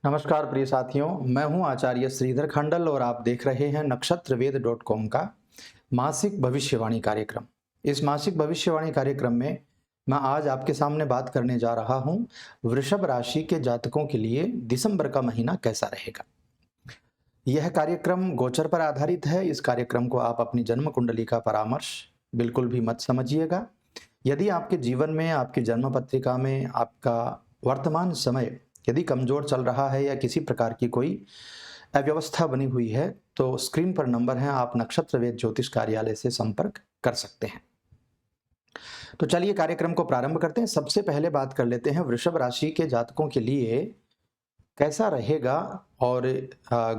नमस्कार प्रिय साथियों, मैं हूं आचार्य श्रीधर खंडल और आप देख रहे हैं नक्षत्रवेद.com का मासिक भविष्यवाणी कार्यक्रम। इस मासिक भविष्यवाणी कार्यक्रम में मैं आज आपके सामने बात करने जा रहा हूं वृषभ राशि के जातकों के लिए दिसंबर का महीना कैसा रहेगा। यह कार्यक्रम गोचर पर आधारित है। इस कार्यक्रम को आप अपनी जन्म कुंडली का परामर्श बिल्कुल भी मत समझिएगा। यदि आपके जीवन में, आपकी जन्म पत्रिका में आपका वर्तमान समय यदि कमजोर चल रहा है या किसी प्रकार की कोई अव्यवस्था बनी हुई है, तो स्क्रीन पर नंबर है, आप नक्षत्रवेद ज्योतिष कार्यालय से संपर्क कर सकते हैं। तो चलिए कार्यक्रम को प्रारंभ करते हैं। सबसे पहले बात कर लेते हैं वृषभ राशि के जातकों के लिए कैसा रहेगा और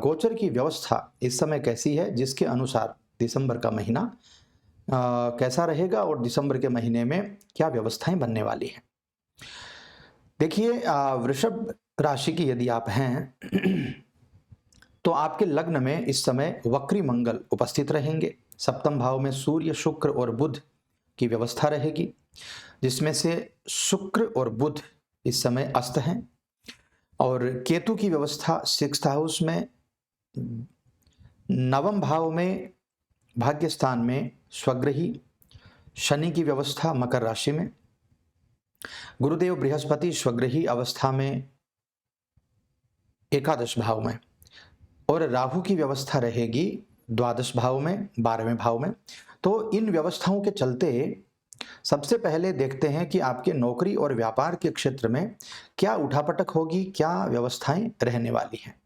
गोचर की व्यवस्था इस समय कैसी है, जिसके अनुसार दिसंबर का महीना कैसा रहेगा और दिसंबर के महीने में क्या व्यवस्थाएं बनने वाली हैं। देखिए, वृषभ राशि की यदि आप हैं तो आपके लग्न में इस समय वक्री मंगल उपस्थित रहेंगे। सप्तम भाव में सूर्य, शुक्र और बुध की व्यवस्था रहेगी, जिसमें से शुक्र और बुध इस समय अस्त हैं और केतु की व्यवस्था सिक्स्थ हाउस में, नवम भाव में भाग्यस्थान में स्वग्रही, शनि की व्यवस्था मकर राशि में, गुरुदेव बृहस्पति स्वग्रही अवस्था में एकादश भाव में और राहु की व्यवस्था रहेगी द्वादश भाव में, 12वें भाव में। तो इन व्यवस्थाओं के चलते सबसे पहले देखते हैं कि आपके नौकरी और व्यापार के क्षेत्र में क्या उठापटक होगी, क्या व्यवस्थाएं रहने वाली हैं।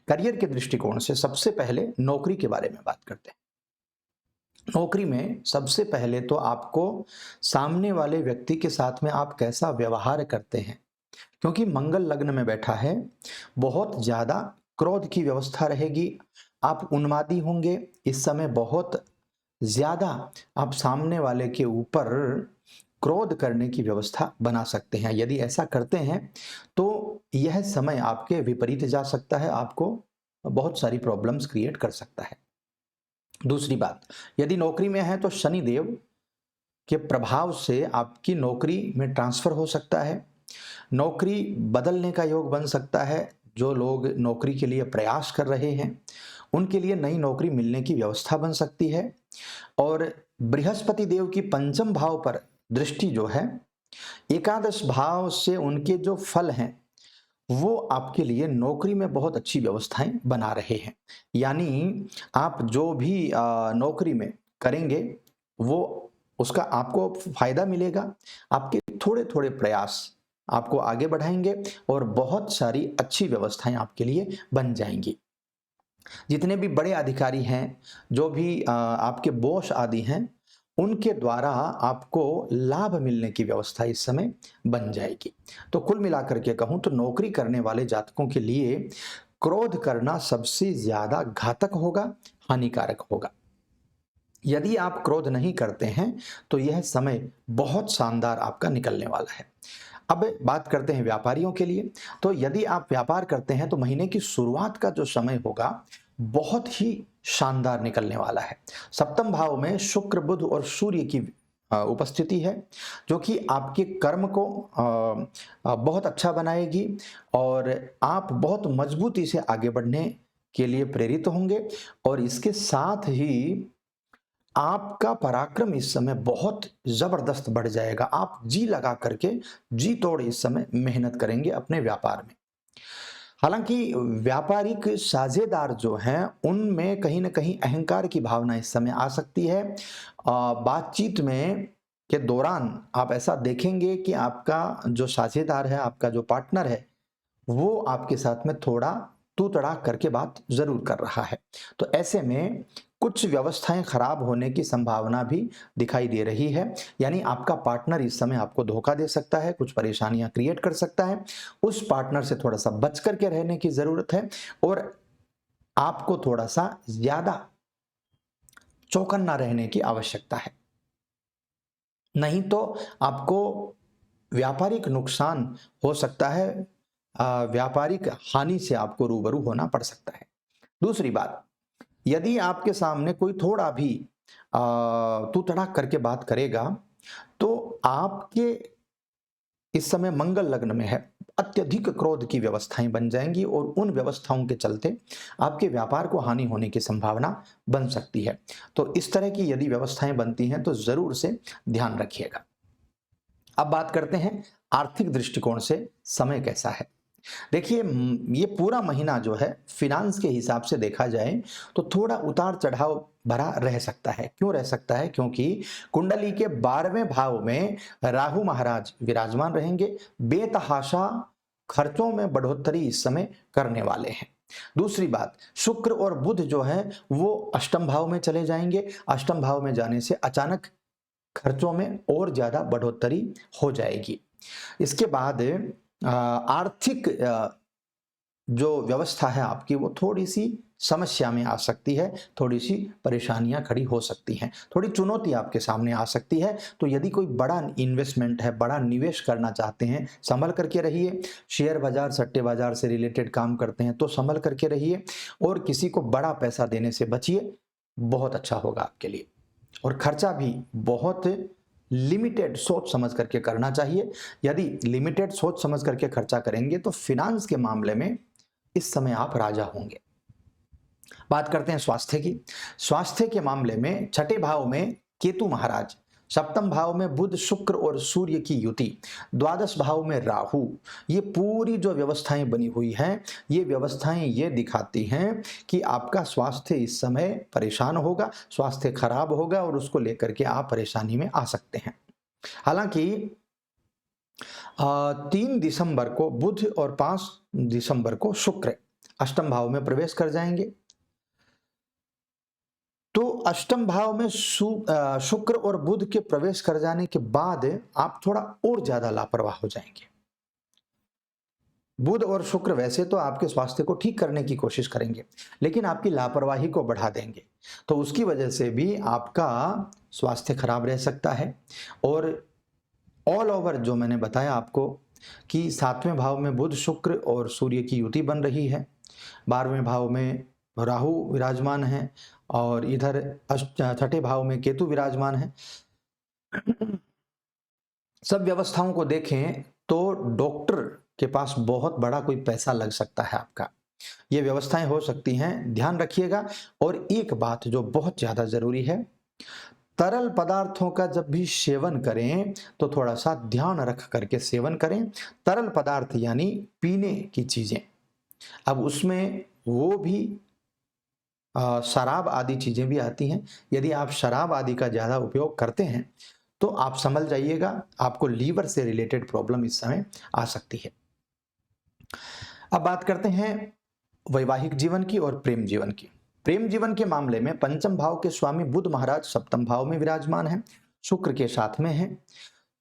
करियर के दृष्टिकोण से सबसे पहले नौकरी के बारे में बात करते हैं। नौकरी में सबसे पहले तो आपको सामने वाले व्यक्ति के साथ में आप कैसा व्यवहार करते हैं, क्योंकि मंगल लग्न में बैठा है, बहुत ज्यादा क्रोध की व्यवस्था रहेगी। आप उन्मादी होंगे इस समय, बहुत ज्यादा आप सामने वाले के ऊपर क्रोध करने की व्यवस्था बना सकते हैं। यदि ऐसा करते हैं तो यह समय आपके विपरीत जा सकता है, आपको बहुत सारी प्रॉब्लम्स क्रिएट कर सकता है। दूसरी बात, यदि नौकरी में है तो शनि देव के प्रभाव से आपकी नौकरी में ट्रांसफर हो सकता है, नौकरी बदलने का योग बन सकता है। जो लोग नौकरी के लिए प्रयास कर रहे हैं उनके लिए नई नौकरी मिलने की व्यवस्था बन सकती है। और बृहस्पति देव की पंचम भाव पर दृष्टि जो है, एकादश भाव से उनके जो फल हैं वो आपके लिए नौकरी में बहुत अच्छी व्यवस्थाएं बना रहे हैं। यानी आप जो भी नौकरी में करेंगे वो उसका आपको फायदा मिलेगा। आपके थोड़े थोड़े प्रयास आपको आगे बढ़ाएंगे और बहुत सारी अच्छी व्यवस्थाएं आपके लिए बन जाएंगी। जितने भी बड़े अधिकारी हैं, जो भी आपके बॉस आदि हैं, उनके द्वारा आपको लाभ मिलने की व्यवस्था इस समय बन जाएगी। तो कुल मिलाकर के कहूं तो नौकरी करने वाले जातकों के लिए क्रोध करना सबसे ज्यादा घातक होगा, हानिकारक होगा। यदि आप क्रोध नहीं करते हैं तो यह समय बहुत शानदार आपका निकलने वाला है। अब बात करते हैं व्यापारियों के लिए। तो यदि आप व्यापार करते हैं तो महीने की शुरुआत का जो समय होगा बहुत ही शानदार निकलने वाला है। सप्तम भाव में शुक्र, बुध और सूर्य की उपस्थिति है, जो कि आपके कर्म को बहुत अच्छा बनाएगी और आप बहुत मजबूती से आगे बढ़ने के लिए प्रेरित होंगे। और इसके साथ ही आपका पराक्रम इस समय बहुत जबरदस्त बढ़ जाएगा। आप जी लगा करके, जी तोड़ इस समय मेहनत करेंगे अपने व्यापार में। हालांकि व्यापारिक साझेदार जो हैं उनमें कहीं ना कहीं अहंकार की भावना इस समय आ सकती है। बातचीत में के दौरान आप ऐसा देखेंगे कि आपका जो साझेदार है, आपका जो पार्टनर है, वो आपके साथ में थोड़ा तू तड़ाक करके बात जरूर कर रहा है। तो ऐसे में कुछ व्यवस्थाएं खराब होने की संभावना भी दिखाई दे रही है। यानी आपका पार्टनर इस समय आपको धोखा दे सकता है, कुछ परेशानियां क्रिएट कर सकता है। उस पार्टनर से थोड़ा सा बच करके रहने की जरूरत है और आपको थोड़ा सा ज्यादा चौकन्ना रहने की आवश्यकता है, नहीं तो आपको व्यापारिक नुकसान हो सकता है, व्यापारिक हानि से आपको रूबरू होना पड़ सकता है। दूसरी बात, यदि आपके सामने कोई थोड़ा भी तू तड़ाक करके बात करेगा तो आपके इस समय मंगल लग्न में है, अत्यधिक क्रोध की व्यवस्थाएं बन जाएंगी और उन व्यवस्थाओं के चलते आपके व्यापार को हानि होने की संभावना बन सकती है। तो इस तरह की यदि व्यवस्थाएं बनती हैं तो जरूर से ध्यान रखिएगा। अब बात करते हैं आर्थिक दृष्टिकोण से समय कैसा है। देखिए ये पूरा महीना जो है फिनांस के हिसाब से देखा जाए तो थोड़ा उतार चढ़ाव भरा रह सकता है। क्यों रह सकता है? क्योंकि कुंडली के 12वें भाव में राहु महाराज विराजमान रहेंगे। बेतहाशा खर्चों में बढ़ोतरी इस समय करने वाले हैं। दूसरी बात, शुक्र और बुध जो है वो अष्टम भाव में चले जाएंगे। अष्टम भाव में जाने से अचानक खर्चों में और ज्यादा बढ़ोतरी हो जाएगी। इसके बाद आर्थिक जो व्यवस्था है आपकी वो थोड़ी सी समस्या में आ सकती है, थोड़ी सी परेशानियां खड़ी हो सकती हैं, थोड़ी चुनौती आपके सामने आ सकती है। तो यदि कोई बड़ा इन्वेस्टमेंट है, बड़ा निवेश करना चाहते हैं, संभल करके रहिए। शेयर बाजार, सट्टे बाजार से रिलेटेड काम करते हैं तो संभल करके रहिए और किसी को बड़ा पैसा देने से बचिए, बहुत अच्छा होगा आपके लिए। और खर्चा भी बहुत लिमिटेड सोच समझ करके करना चाहिए। यदि लिमिटेड सोच समझ करके खर्चा करेंगे तो फिनांस के मामले में इस समय आप राजा होंगे। बात करते हैं स्वास्थ्य की। स्वास्थ्य के मामले में छठे भाव में केतु महाराज, सप्तम भाव में बुध शुक्र और सूर्य की युति, द्वादश भाव में राहु, ये पूरी जो व्यवस्थाएं बनी हुई हैं ये व्यवस्थाएं ये दिखाती हैं कि आपका स्वास्थ्य इस समय परेशान होगा, स्वास्थ्य खराब होगा और उसको लेकर के आप परेशानी में आ सकते हैं। हालांकि 3 दिसंबर को बुध और 5 दिसंबर को शुक्र अष्टम भाव में प्रवेश कर जाएंगे। तो अष्टम भाव में शुक्र और बुध के प्रवेश कर जाने के बाद आप थोड़ा और ज्यादा लापरवाह हो जाएंगे। बुध और शुक्र वैसे तो आपके स्वास्थ्य को ठीक करने की कोशिश करेंगे लेकिन आपकी लापरवाही को बढ़ा देंगे, तो उसकी वजह से भी आपका स्वास्थ्य खराब रह सकता है। और ऑल ओवर जो मैंने बताया आपको कि 7वें भाव में बुध शुक्र और सूर्य की युति बन रही है, 12वें भाव में राहु विराजमान है और इधर छठे भाव में केतु विराजमान है। सब व्यवस्थाओं को देखें तो डॉक्टर के पास बहुत बड़ा कोई पैसा लग सकता है आपका, ये व्यवस्थाएं हो सकती हैं, ध्यान रखिएगा। और एक बात जो बहुत ज्यादा जरूरी है, तरल पदार्थों का जब भी सेवन करें तो थोड़ा सा ध्यान रख करके सेवन करें। तरल पदार्थ यानी पीने की चीजें, अब उसमें वो भी शराब आदि चीजें भी आती हैं। यदि आप शराब आदि का ज्यादा उपयोग करते हैं तो आप समझ जाइएगा, आपको लीवर से रिलेटेड प्रॉब्लम इस समय आ सकती है। अब बात करते हैं वैवाहिक जीवन की और प्रेम जीवन की। प्रेम जीवन के मामले में पंचम भाव के स्वामी बुध महाराज सप्तम भाव में विराजमान है, शुक्र के साथ में है,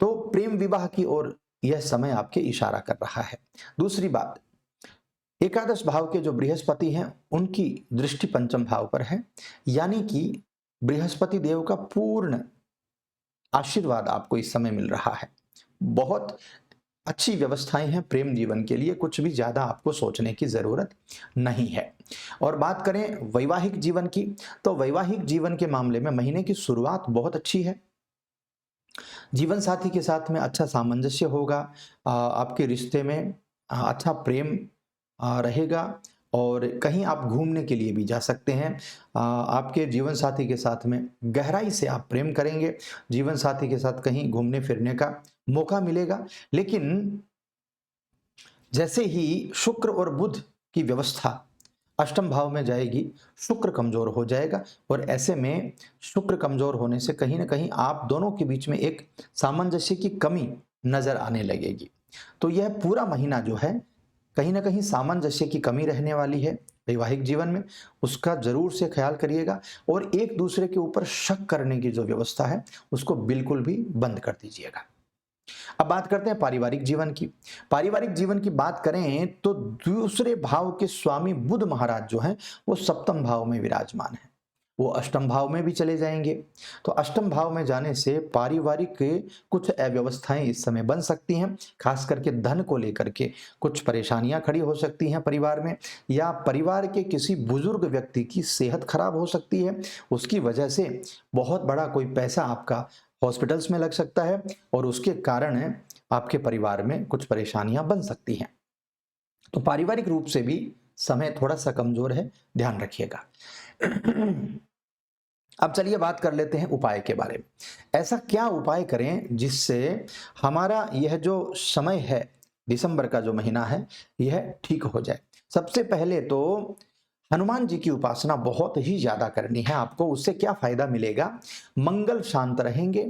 तो प्रेम विवाह की ओर यह समय आपके इशारा कर रहा है। दूसरी बात, एकादश भाव के जो बृहस्पति हैं उनकी दृष्टि पंचम भाव पर है, यानी कि बृहस्पति देव का पूर्ण आशीर्वाद आपको इस समय मिल रहा है। बहुत अच्छी व्यवस्थाएं हैं प्रेम जीवन के लिए, कुछ भी ज्यादा आपको सोचने की जरूरत नहीं है। और बात करें वैवाहिक जीवन की, तो वैवाहिक जीवन के मामले में महीने की शुरुआत बहुत अच्छी है। जीवन साथी के साथ में अच्छा सामंजस्य होगा, आपके रिश्ते में अच्छा प्रेम रहेगा और कहीं आप घूमने के लिए भी जा सकते हैं। आपके जीवन साथी के साथ में गहराई से आप प्रेम करेंगे, जीवन साथी के साथ कहीं घूमने फिरने का मौका मिलेगा। लेकिन जैसे ही शुक्र और बुध की व्यवस्था अष्टम भाव में जाएगी, शुक्र कमजोर हो जाएगा और ऐसे में शुक्र कमजोर होने से कहीं ना कहीं आप दोनों के बीच में एक सामंजस्य की कमी नजर आने लगेगी। तो यह पूरा महीना जो है कहीं ना कहीं सामंजस्य की कमी रहने वाली है वैवाहिक जीवन में, उसका जरूर से ख्याल करिएगा। और एक दूसरे के ऊपर शक करने की जो व्यवस्था है उसको बिल्कुल भी बंद कर दीजिएगा। अब बात करते हैं पारिवारिक जीवन की। पारिवारिक जीवन की बात करें तो दूसरे भाव के स्वामी बुध महाराज जो हैं वो सप्तम भाव में विराजमान है, वो अष्टम भाव में भी चले जाएंगे। तो अष्टम भाव में जाने से पारिवारिक कुछ अव्यवस्थाएं इस समय बन सकती हैं, खास करके धन को लेकर के कुछ परेशानियां खड़ी हो सकती हैं परिवार में, या परिवार के किसी बुजुर्ग व्यक्ति की सेहत खराब हो सकती है, उसकी वजह से बहुत बड़ा कोई पैसा आपका हॉस्पिटल्स में लग सकता है और उसके कारण आपके परिवार में कुछ परेशानियां बन सकती हैं। तो पारिवारिक रूप से भी समय थोड़ा सा कमजोर है, ध्यान रखिएगा। अब चलिए बात कर लेते हैं उपाय के बारे में। ऐसा क्या उपाय करें जिससे हमारा यह जो समय है, दिसंबर का जो महीना है, यह ठीक हो जाए। सबसे पहले तो हनुमान जी की उपासना बहुत ही ज्यादा करनी है आपको। उससे क्या फायदा मिलेगा? मंगल शांत रहेंगे,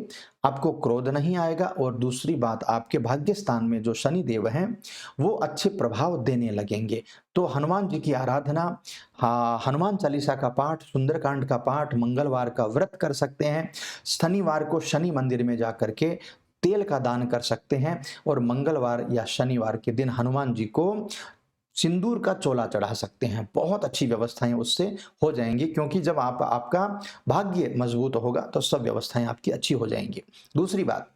आपको क्रोध नहीं आएगा, और दूसरी बात, आपके भाग्य स्थान में जो शनि देव हैं वो अच्छे प्रभाव देने लगेंगे। तो हनुमान जी की आराधना, हनुमान चालीसा का पाठ, सुंदरकांड का पाठ, मंगलवार का व्रत कर सकते हैं, शनिवार को शनि मंदिर में जाकर के तेल का दान कर सकते हैं, और मंगलवार या शनिवार के दिन हनुमान जी को सिंदूर का चोला चढ़ा सकते हैं। बहुत अच्छी व्यवस्थाएं उससे हो जाएंगी, क्योंकि जब आपका भाग्य मजबूत होगा तो सब व्यवस्थाएं आपकी अच्छी हो जाएंगी। दूसरी बात,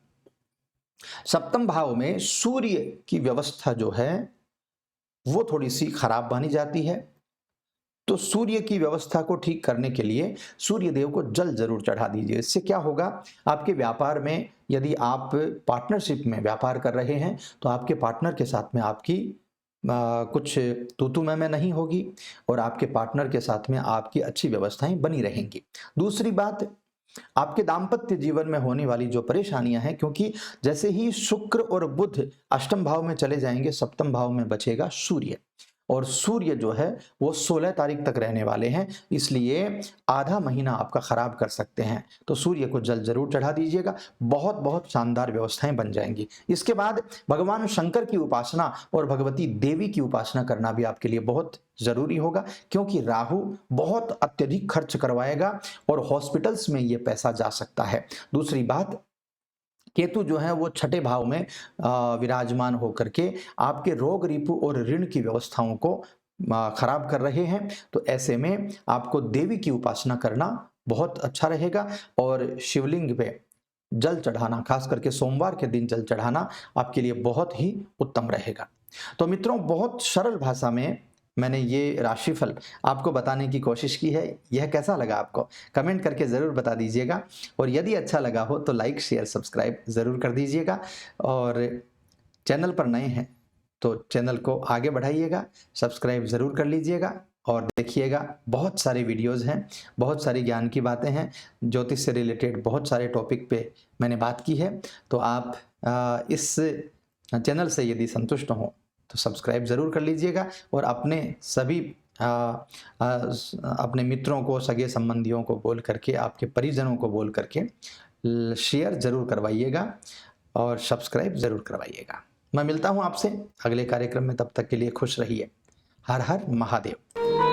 सप्तम भाव में सूर्य की व्यवस्था जो है वो थोड़ी सी खराब मानी जाती है। तो सूर्य की व्यवस्था को ठीक करने के लिए सूर्य देव को जल जरूर चढ़ा दीजिए। इससे क्या होगा, आपके व्यापार में, यदि आप पार्टनरशिप में व्यापार कर रहे हैं तो आपके पार्टनर के साथ में आपकी कुछ तू मैं नहीं होगी, और आपके पार्टनर के साथ में आपकी अच्छी व्यवस्थाएं बनी रहेंगी। दूसरी बात, आपके दाम्पत्य जीवन में होने वाली जो परेशानियां हैं, क्योंकि जैसे ही शुक्र और बुध अष्टम भाव में चले जाएंगे, सप्तम भाव में बचेगा सूर्य, और सूर्य जो है वो 16 तारीख तक रहने वाले हैं, इसलिए आधा महीना आपका खराब कर सकते हैं। तो सूर्य को जल जरूर चढ़ा दीजिएगा, बहुत बहुत शानदार व्यवस्थाएं बन जाएंगी। इसके बाद भगवान शंकर की उपासना और भगवती देवी की उपासना करना भी आपके लिए बहुत जरूरी होगा, क्योंकि राहु बहुत अत्यधिक खर्च करवाएगा और हॉस्पिटल्स में ये पैसा जा सकता है। दूसरी बात, केतु जो है वो छठे भाव में विराजमान होकर के आपके रोग रिपु और ऋण की व्यवस्थाओं को खराब कर रहे हैं। तो ऐसे में आपको देवी की उपासना करना बहुत अच्छा रहेगा, और शिवलिंग पे जल चढ़ाना, खास करके सोमवार के दिन जल चढ़ाना आपके लिए बहुत ही उत्तम रहेगा। तो मित्रों, बहुत सरल भाषा में मैंने ये राशिफल आपको बताने की कोशिश की है। यह कैसा लगा आपको? कमेंट करके ज़रूर बता दीजिएगा, और यदि अच्छा लगा हो तो लाइक शेयर सब्सक्राइब ज़रूर कर दीजिएगा, और चैनल पर नए हैं तो चैनल को आगे बढ़ाइएगा, सब्सक्राइब ज़रूर कर लीजिएगा, और देखिएगा बहुत सारे वीडियोज़ हैं, बहुत सारी ज्ञान की बातें हैं, ज्योतिष से रिलेटेड बहुत सारे टॉपिक पे मैंने बात की है। तो आप इस चैनल से यदि संतुष्ट हों तो सब्सक्राइब ज़रूर कर लीजिएगा, और अपने सभी अपने मित्रों को, सगे संबंधियों को बोल करके, आपके परिजनों को बोल करके शेयर ज़रूर करवाइएगा, और सब्सक्राइब ज़रूर करवाइएगा। मैं मिलता हूँ आपसे अगले कार्यक्रम में, तब तक के लिए खुश रहिए। हर हर महादेव।